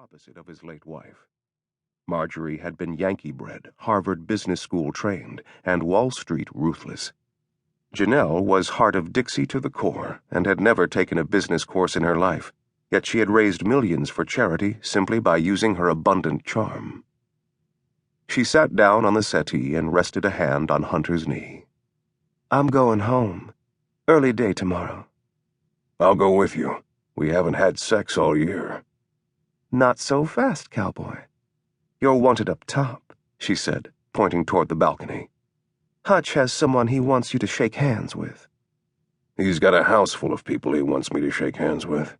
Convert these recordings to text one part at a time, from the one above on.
opposite of his late wife. Marjorie had been Yankee-bred, Harvard Business School trained, and Wall Street ruthless. Janelle was heart of Dixie to the core and had never taken a business course in her life, yet she had raised millions for charity simply by using her abundant charm. She sat down on the settee and rested a hand on Hunter's knee. "I'm going home. Early day tomorrow." "I'll go with you. We haven't had sex all year." "Not so fast, cowboy. You're wanted up top," she said, pointing toward the balcony. "Hutch has someone he wants you to shake hands with." "He's got a house full of people he wants me to shake hands with."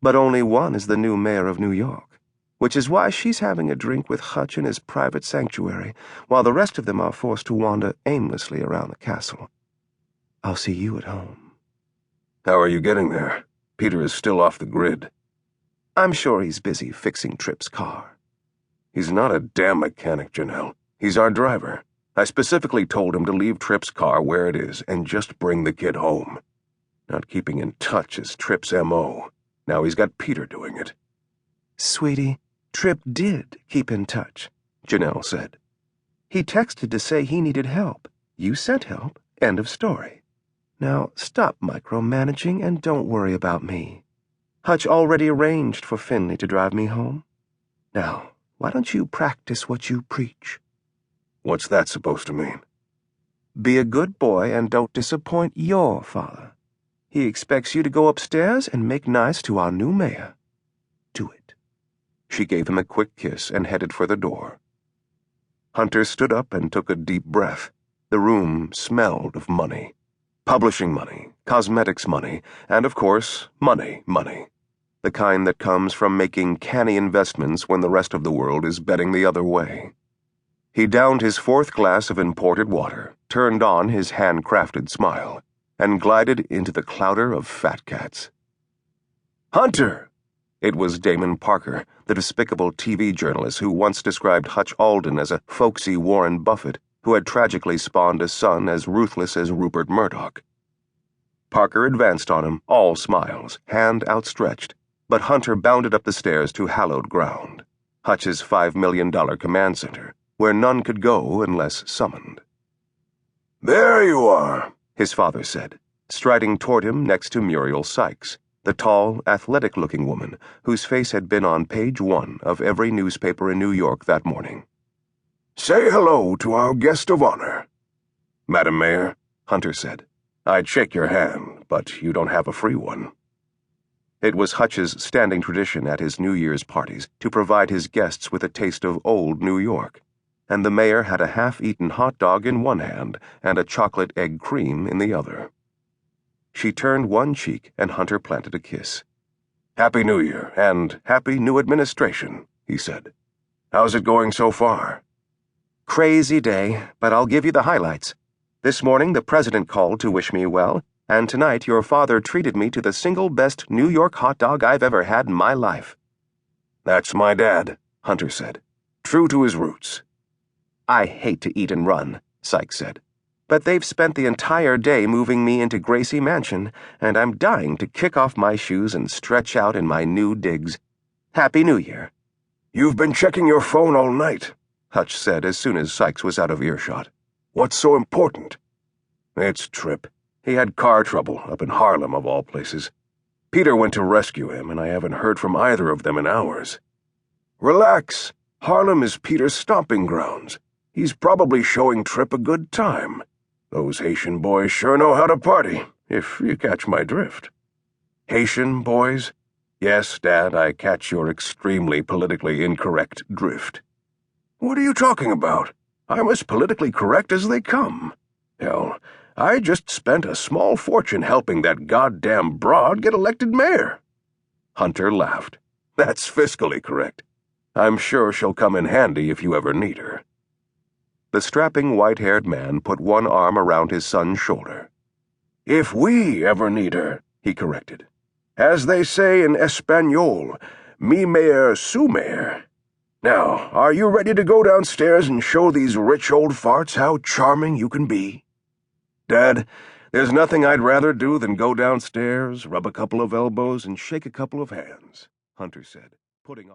"But only one is the new mayor of New York, which is why she's having a drink with Hutch in his private sanctuary, while the rest of them are forced to wander aimlessly around the castle. I'll see you at home." "How are you getting there? Peter is still off the grid." "I'm sure he's busy fixing Tripp's car." "He's not a damn mechanic, Janelle. He's our driver. I specifically told him to leave Tripp's car where it is and just bring the kid home. Not keeping in touch is Tripp's M.O. Now he's got Peter doing it." "Sweetie, Tripp did keep in touch," Janelle said. "He texted to say he needed help. You sent help. End of story. Now stop micromanaging and don't worry about me. Hutch already arranged for Finley to drive me home. Now, why don't you practice what you preach?" "What's that supposed to mean?" "Be a good boy and don't disappoint your father. He expects you to go upstairs and make nice to our new mayor. Do it." She gave him a quick kiss and headed for the door. Hunter stood up and took a deep breath. The room smelled of money. Publishing money, cosmetics money, and of course, money. The kind that comes from making canny investments when the rest of the world is betting the other way. He downed his fourth glass of imported water, turned on his handcrafted smile, and glided into the clouder of fat cats. "Hunter!" It was Damon Parker, the despicable TV journalist who once described Hutch Alden as a folksy Warren Buffett who had tragically spawned a son as ruthless as Rupert Murdoch. Parker advanced on him, all smiles, hand outstretched, but Hunter bounded up the stairs to hallowed ground, Hutch's $5 million command center, where none could go unless summoned. "There you are," his father said, striding toward him next to Muriel Sykes, the tall, athletic-looking woman whose face had been on page 1 of every newspaper in New York that morning. "Say hello to our guest of honor." "Madam Mayor," Hunter said, "I'd shake your hand, but you don't have a free one." It was Hutch's standing tradition at his New Year's parties to provide his guests with a taste of old New York, and the mayor had a half-eaten hot dog in one hand and a chocolate egg cream in the other. She turned one cheek and Hunter planted a kiss. "Happy New Year, and Happy new administration," he said. how's it going so far?" "Crazy day, but I'll give you the highlights. This morning the president called to wish me well, and tonight your father treated me to the single best New York hot dog I've ever had in my life." "That's my dad," Hunter said. "True to his roots." "I hate to eat and run," Sykes said, "but they've spent the entire day moving me into Gracie Mansion, and I'm dying to kick off my shoes and stretch out in my new digs. Happy New Year." "You've been checking your phone all night," Hutch said as soon as Sykes was out of earshot. "What's so important?" "It's Tripp. He had car trouble up in Harlem, of all places. Peter went to rescue him, and I haven't heard from either of them in hours." "Relax. Harlem is Peter's stomping grounds. He's probably showing Tripp a good time. Those Haitian boys sure know how to party, if you catch my drift." "Haitian boys? Yes, Dad, I catch your extremely politically incorrect drift." "What are you talking about? I'm as politically correct as they come. Hell, I just spent a small fortune helping that goddamn broad get elected mayor." Hunter laughed. "That's fiscally correct. I'm sure she'll come in handy if you ever need her." The strapping white-haired man put one arm around his son's shoulder. "If we ever need her," he corrected. "As they say in Espanol, mi mayor, su mayor. Now, are you ready to go downstairs and show these rich old farts how charming you can be?" "Dad, there's nothing I'd rather do than go downstairs, rub a couple of elbows, and shake a couple of hands," Hunter said, putting on